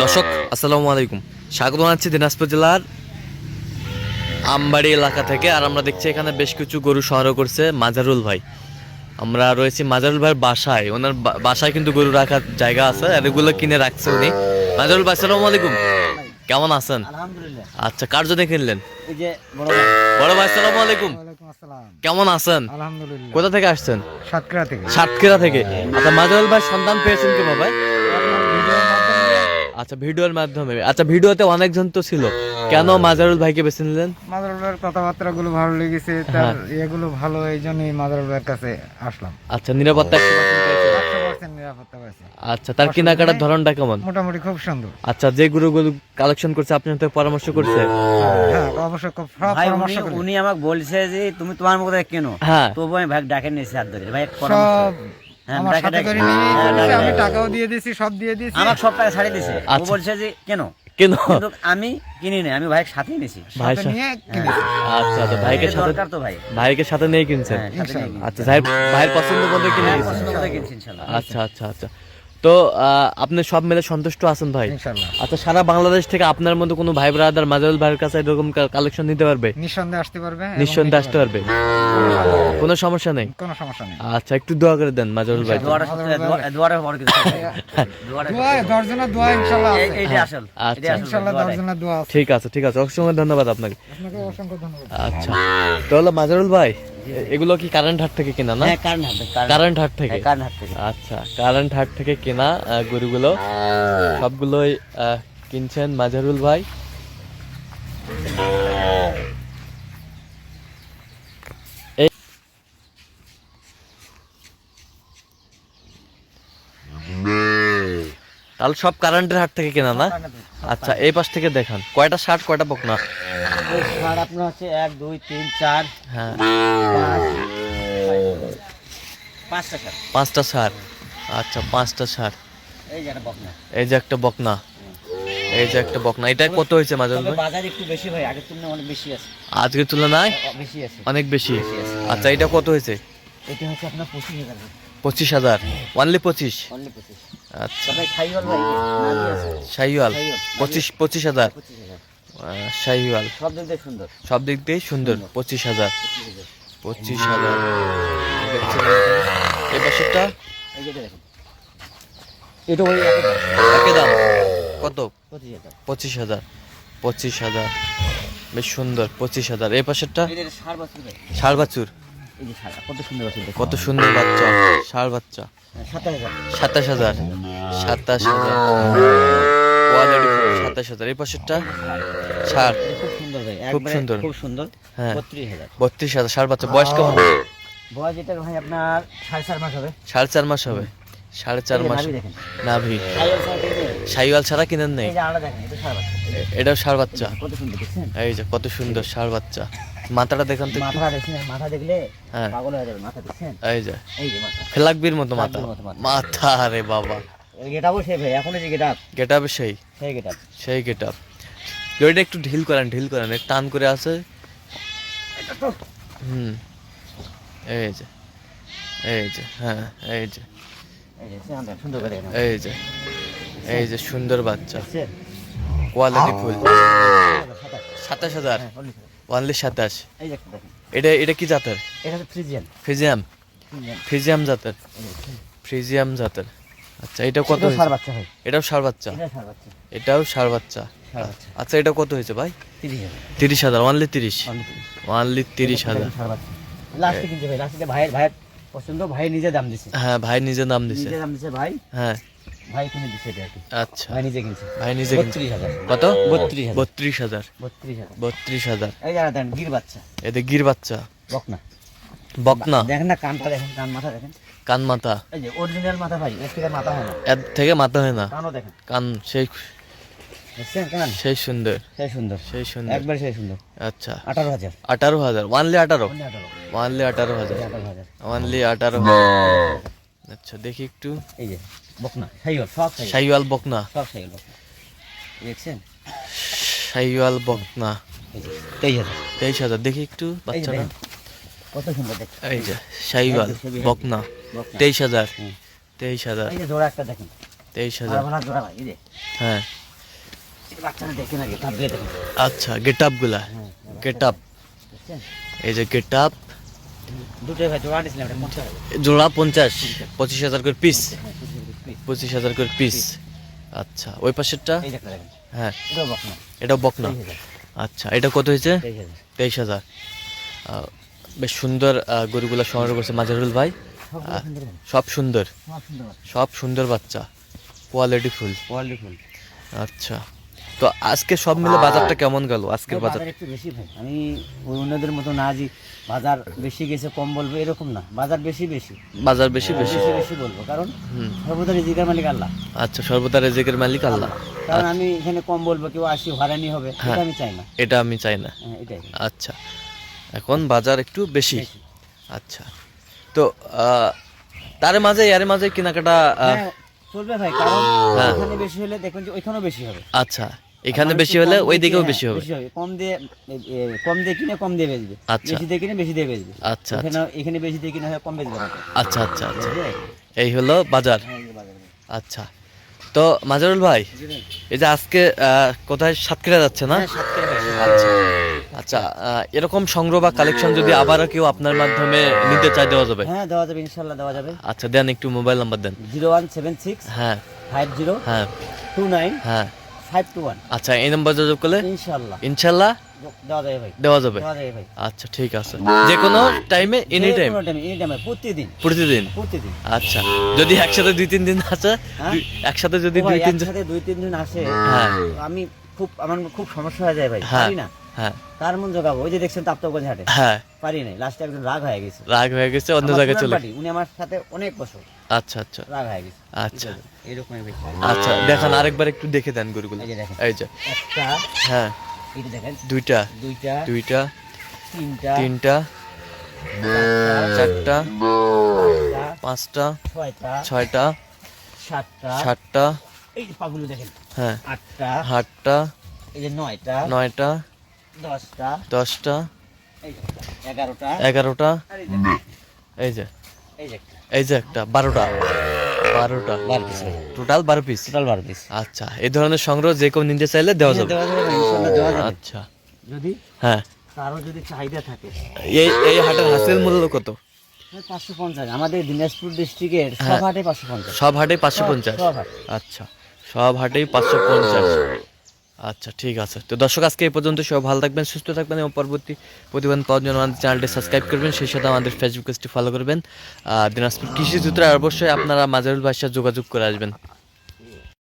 দর্শক আসসালামু আলাইকুম, স্বাগত জানাচ্ছি দিনাজপুর জেলার আমবাড়ি এলাকা থেকে। আর আমরা দেখছি এখানে বেশ কিছু গরু সংগ্রহ করছে মাজারুল ভাই। আমরা রয়েছি মাজারুল ভাইয়ের বাসায়। ওনার বাসায় কিন্তু গরু রাখার জায়গা আছে, আর এগুলো কিনে রাখছে উনি। মাজারুল ভাই আসসালামু আলাইকুম, কেমন আছেন? আলহামদুলিল্লাহ। আচ্ছা, কার জন্য কিনলেন? এই যে বড় ভাই। বড় ভাই আসসালামু আলাইকুম, ওয়ালাইকুম আসসালাম। কেমন আছেন? আলহামদুলিল্লাহ। কোথা থেকে আসছেন? সাতক্ষীরা থেকে। সাতক্ষীরা থেকে। আচ্ছা, মাজারুল ভাই সন্ধান পেয়েছেন কি ভাই? আপনার ভিডিওর মাধ্যমে আচ্ছা, ভিডিওর মাধ্যমে। আচ্ছা, ভিডিওতে অনেকজন তো ছিল, কেন মাজারুল ভাইকে বেছে নিলেন? মাদারুল ভাইয়ের কথাবার্তা গুলো ভালো লেগেছে, তার এগুলো ভালো, এই জন্যই মাদারুল ভাইয়ের কাছে আসলাম। আচ্ছা, নিরাপত্তা 100% পেয়েছেন? 100% নিরাপত্তা পাইছে। আচ্ছা, তার কেনাকাটার ধরনটা কেমন? মোটামুটি খুব সুন্দর। আচ্ছা, যে গরুগুলো কালেকশন করছে আপনার সাথে পরামর্শ করছে? হ্যাঁ, অবশ্যই খুব ভাই পরামর্শ করে। উনি আমাকে বলছে যে তুমি তোমার মতো কেন, হ্যাঁ। তবু আমি ভাই ডাকে নিয়েছি হাত ধরে ভাই সব হ্যাঁ, আমার ডাকে সাথে ডাকে। করে নিয়ে হ্যাঁ, চলেছে, ডাকে আমি ডাকে। টাকাও দিয়ে দিয়েছি, সব দিয়ে দিয়েছি। আমাকে সব টাকা ছাড়িয়ে দিছে। ও আচ্ছা। বলছে যে কেন, কেন? কিন্তু আমি কিনি না, আমি ভাইয়ের সাথেই নিয়েছি। ভাই সাথে নিয়ে কিনেছি। আচ্ছা, তো ভাইকে এটা সাথে দরকার তো ভাই। ভাইকে সাথে নিয়ে কিনছেন? হ্যাঁ, সাথে নিয়ে কিনছি। আচ্ছা, ভাইয়ের পছন্দ মতো কিনে হ্যাঁ, নিয়েছেন? পছন্দ করে কিনছি ইনশাআল্লাহ। আচ্ছা আচ্ছা আচ্ছা, তো আপনি সব মিলে সন্তুষ্ট আছেন ভাই? ইনশাআল্লাহ। আচ্ছা, সারা বাংলাদেশ থেকে আপনার মতো কোনো ভাই ব্রাদার মাজারুল ভাইয়ের কাছে এরকম কালেকশন নিতে পারবে? নিঃসন্দেহে আসতে পারবে এবং নিঃসন্দেহে নিতে আসতে পারবে, কোনো সমস্যা নেই। কোনো সমস্যা নেই। আচ্ছা, একটু দোয়া করে দেন মাজারুল ভাই। দোয়াটা সত্যি, দোয়াটা বড় কিছু দোয়াটা দোয়া, দর্জনের দোয়া ইনশাআল্লাহ আছে। এইটা আসল, আচ্ছা। এটা আসল ইনশাআল্লাহ দোয়াটাই। দর্জনের দোয়া আছে। ঠিক আছে ঠিক আছে, অসংখ্য ধন্যবাদ আপনাকে। আপনাকে অসংখ্য ধন্যবাদ। আচ্ছা, তাহলে মাজারুল ভাই এগুলো কি কারেন্ট হাট থেকে কেনা না? হ্যাঁ, কারেন্ট হাত থেকে, কারেন্ট হাট থেকে? হ্যাঁ, কারেন্ট হাত থেকে। আচ্ছা, কারেন্ট হাট থেকে কেনা গরুগুলো সবগুলোই কিনছেন মাজারুল ভাই। এই তাহলে সব কারেন্টের হাট থেকে কেনা না? আচ্ছা, এই পাশ থেকে দেখান, কয়টা ষাট কয়টা বকনা? এই ষাঁড় আপনার হচ্ছে 1 2 3 4 হ্যাঁ, 5টা ষাঁড়। 5টা ষাট। আচ্ছা, 5টা ষাট। এই যে একটা বকনা। এই যে একটা বকনা, এই যে একটা বকনা, এটা কত হয়েছে মাজারুল তবে ভাই? বাজার একটু বেশি ভাই, আগের তুলনায় অনেক বেশি আছে। আজকের তুলনায় বেশি আছে। অনেক বেশি। আচ্ছা, এটা কত হয়েছে? এটা হচ্ছে আপনার 25,000 টাকা। 25,000, অনলি 25? অনলি 25। আচ্ছা, তবে খাইওয়াল ভাই নালি আছে। শাহিওয়াল শাহিওয়াল। 25,000। 25,000। শাহিওয়াল সব দিক দিয়ে সুন্দর। সব দিক দিয়ে সুন্দর। 25,000। 25,000 এই পাশেরটা এই যে এটা দেখুন। এটা ওই একই দাম। একই দাম কত? 25,000। 25,000। 25,000 বেশ সুন্দর। 25,000 এই পাশেরটা এই যে এটা ষাঁড় বাছুর ভাই। ষাড় বাছুর, এই যে ষাঁড় কত সুন্দর বাছুর দেখুন। কত সুন্দর বাচ্চা, ষাড় বাচ্চা। 27,000। 27,000। 27,000 কোয়ালিটি 27,000 এই পাশেরটা ষাড়, এটা খুব সুন্দর ভাই, খুব একবারে সুন্দর। খুব সুন্দর। হ্যাঁ। 32,000। 32,000 ষাড় বাচ্চা। বয়স কেমন? বয়স এটা ভাই আপনার 4.5 মাস হবে। 4.5 মাস হবে। 4.5 মাস নাভি দেখেন। নাভি। খাইওয়াল ছাড়া দেখেন। শাহিওয়াল ছাড়া কিনেন নেই? এই যে আলাদা দেখেন, এটা ষাঁড় বাচ্চা। এটাও ষাড় বাচ্চা। কত সুন্দর দেখছেন? এই যে কত সুন্দর ষাড় বাচ্চা। মাথাটা দেখান তো একটু। মাথা দেখছেন, মাথা দেখলে হ্যাঁ। পাগল হয়ে যাবে। মাথা দেখছেন? এই যে এই যে মাথা। ফ্লাগবির মতো মাথা। ফ্লাগবির মতো মাথা। মাথা রে বাবা, গেটাবও সেই ভাই, এখন যে গেটাপ, গেটাপ সেই সেই গেটাপ। সেই গেটাপ। দড়িটা একটু ঢিল করেন, ঢিল করেন, একটু টান করে আছে। হুম, এই যে এই যে হ্যাঁ, এই যে এই যে সুন্দর করে দেখেন। এই যে এই যে সুন্দর বাচ্চা, দেখছেন? Quality full. 27,000, হ্যাঁ, only অনলি 27। এই যে একটা দেখেন। এটা কি জাতের? এটা হচ্ছে ফ্রিজিয়ান। ফ্রিজিয়াম, ফ্রিজিয়ান। ফ্রিজিয়াম জাতের, ফ্রিজিয়াম জাতের। আচ্ছা, এটা কত এটাও হয়েছে? ষাঁড় বাচ্চা ভাই। এটাও ষাড় বাচ্চা। এটা ষাঁড় বাচ্চা। এটাও ষাড় বাচ্চা। ষাঁড় বাচ্চা। আচ্ছা, এটা কত হয়েছে ভাই? 30,000। 30,000, অনলি 30। only 30,000। অনলি 30,000। ষাঁড় বাচ্চা। লাস্টে কিনছে ভাই, লাস্টে ভাইয়ের পছন্দ, ভাই নিজে দাম দিছে। হ্যাঁ, ভাই নিজে নাম দিছে। নিজে দাম দিছে ভাই, হ্যাঁ, ভাই কিনে দিছে এটা আর কি। আচ্ছা, ভাই নিজে কিনছে। ভাই নিজে কিনছে। 32,000। কত? 32,000। 32,000। 32,000। 32,000। এই যে দেখেন গির বাচ্চা, এতে গির বাচ্চা, বকনা। বকনা, দেখেন না কানটা দেখেন, কান মাথা দেখেন। কান মাথা। এই যে অরিজিনাল মাথা ভাই, এর থেকে মাথা হয় না। এর থেকে মাথা হয় না। কানও দেখেন, কান সেই দেখছেন কান? সেই সুন্দর, সেই সুন্দর, সেই সুন্দর। একবার সেই সুন্দর। আচ্ছা, 18,000। 18,000, অনলি 18। অন্য 18, অনলি 18,000। 18,000। অনলি 18,000। আচ্ছা, দেখি একটু। এই যে বকনা, শাহিওয়াল, সব শাহিওয়াল, শাহিওয়াল বকনা, সব শাহিওয়াল বকনা। দেখছেন? শাহিওয়াল বকনা। এই যে 23,000। 23,000, দেখি একটু এই যে বাচ্চাটা। দেখেন, কত সুন্দর দেখছেন? এই যে শাহিওয়াল একদম হেভি, বকনা, বকনা। 23,000। হুম। 23,000। এই যে জোড়া একটা দেখেন, 23,000। ভালো জোড়া ভাই এই যে হ্যাঁ এই বাচ্চাটা দেখেন আগে তারপরে দেখেন আচ্ছা, গেট আপ গুলা, গেট আপ, বুঝছেন এই যে গেট আপ দুটোই ভাই জোড়া দিছিলাম এটা 50 জোড়া 50, 25,000 করে পিস, হ্যাঁ 25,000 করে পিস। আচ্ছা, ওই পাশেরটা? এই দেখেন দেখেন হ্যাঁ এটাও বকনা এটাও বকনা। 23,000 আচ্ছা, এটা কত হয়েছে? 23,000 23,000। বেশ সুন্দর গরুগুলা সংগ্রহ করছে মাজারুল ভাই। সবগুলো সুন্দর ভাই সব সুন্দর, সব সুন্দর সব সুন্দর বাচ্চা, কোয়ালিটি ফুল। কোয়ালিটি ফুল আচ্ছা, তো আজকে সব মিলে বাজারটা কেমন গেল আজকের বাজার? বাজার একটু বেশি ভাই আমি ওই অন্যদের মতো না যে বাজার বেশি গেছে কম বলবো এরকম না বাজার বেশি বেশি বাজার বেশি বেশি। বেশি বেশি বলবো কারণ হুম। সর্বদা রিজিকের মালিক আল্লাহ আচ্ছা, সর্বদা রেজেকের মালিক আল্লাহ। কারণ আমি এখানে কম বলবো কেউ 80 হয়রানি হবে এটা আমি চাই না এটা আমি চাই না। হ্যাঁ, এটাই আচ্ছা, এখন বাজার একটু বেশি। বেশি। আচ্ছা, তো তার মাঝে এর মাঝে কেনাকাটা হ্যাঁ, চলবে ভাই কারণ হ্যাঁ। এখানে বেশি হলে দেখবেন যে ওইখানেও বেশি হবে আচ্ছা, এখানে আমার বেশি একটু হলে কম ওই দিয়ে দিকেও কিনে- বেশি হবে। কম দিয়ে কম দিয়ে কিনে কম দিয়ে বেচবে আচ্ছা। বেশি দিয়ে কিনে বেশি দিয়ে বেচবে আচ্ছা এখানে এখানে বেশি দিয়ে কিনে হয় কম বেচবে না আচ্ছা আচ্ছা আচ্ছা, এই হলো বাজার। হ্যাঁ, এই যে বাজারে। আচ্ছা, তো মাজারুল ভাই, জি ভাই। এই যে আজকে কোথায় সাতক্ষীরা যাচ্ছে না? হ্যাঁ, 7 টাকা ভাই। আচ্ছা আচ্ছা, এরকম সংগ্রহ বা কালেকশন যদি আবারও কেউ আপনার মাধ্যমে নিতে চায় দেওয়া যাবে? হ্যাঁ দেওয়া যাবে ইনশাল্লাহ দেওয়া যাবে আচ্ছা, দেন একটু মোবাইল নাম্বার দেন। 0176 হ্যাঁ 50 হ্যাঁ 29 হ্যাঁ 521 আচ্ছা, এই নাম্বার যোগাযোগ করলে ইনশাল্লাহ ইনশাল্লাহ দেওয়া যাবে ভাই দেওয়া যাবে। দেওয়া যাবে ভাই আচ্ছা, ঠিক আছে, যে কোনো টাইমে এনি টাইম, এনি টাইম প্রতিদিন প্রতিদিন। প্রতিদিন আচ্ছা, যদি একসাথে 2-3 দিন আসে, হ্যাঁ? একসাথে যদি ও ভাই, 2-3 একসাথে 2-3 দিন আসে হ্যাঁ আমি আমার খুব সমস্যা হয়ে যায় ভাই হ্যাঁ পারি না হ্যাঁ কার মন জোগাবো ওই যে দেখছেন তাপ্তগঞ্জ হাটে হ্যাঁ, পারি নাই লাস্টে একজন রাগ হয়ে গেছে রাগ হয়ে গেছে, অন্য আমার জায়গায় পুরান চলে। পার্টি, উনি আমার সাথে অনেক বছর আচ্ছা আচ্ছা রাগ হয়ে গেছে আচ্ছা এরকমই ভাই আচ্ছা, দেখান আরেকবার একটু দেখে দেন গরুগুলো। এই যে দেখেন এই যে একটা হ্যাঁ, এটা দেখেন দুইটা, দুইটা দুইটা, তিনটা তিনটা, চারটা, পাঁচটা, ছয়টা ছয়টা, সাতটা সাতটা, এই যে পাগুলো দেখেন হ্যাঁ, আটটা আটটা, এই যে নয়টা নয়টা, দশটা 10টা, এই যে 11টা 11টা, আর এই যে এই যে এই যে একটা এই যে একটা 12টা, 12টা, 12 piece total 12 piece. Total 12 piece আচ্ছা, এই ধরনের সংগ্রহ যে কেউ নিতে চাইলে দেওয়া যাবে। দেওয়া যাবে ইনশাআল্লাহ দেওয়া যাবে আচ্ছা যদি হ্যাঁ, কারো যদি চাহিদা থাকে এই এই হাটের হাসিল মূল্য কত? 550 আমাদের দিনাজপুর ডিস্ট্রিক্টের সব হ্যাঁ। হাটে 550 সব হাটেই 550? সব হাটে। আচ্ছা, সব হাটেই 550। আচ্ছা, ঠিক আছে, তো দর্শক আজকে এই পর্যন্ত। সব ভালো থাকবেন, সুস্থ থাকবেন এবং পরবর্তী প্রতিবেদন পাওয়ার জন্য আমাদের চ্যানেলটি সাবস্ক্রাইব করবেন, সেই সাথে আমাদের ফেসবুক পেজটি ফলো করবেন। দিনাজপুর কৃষি সূত্রে অবশ্যই আপনারা মাজারুল ভাইয়ের সাথে যোগাযোগ করে আসবেন।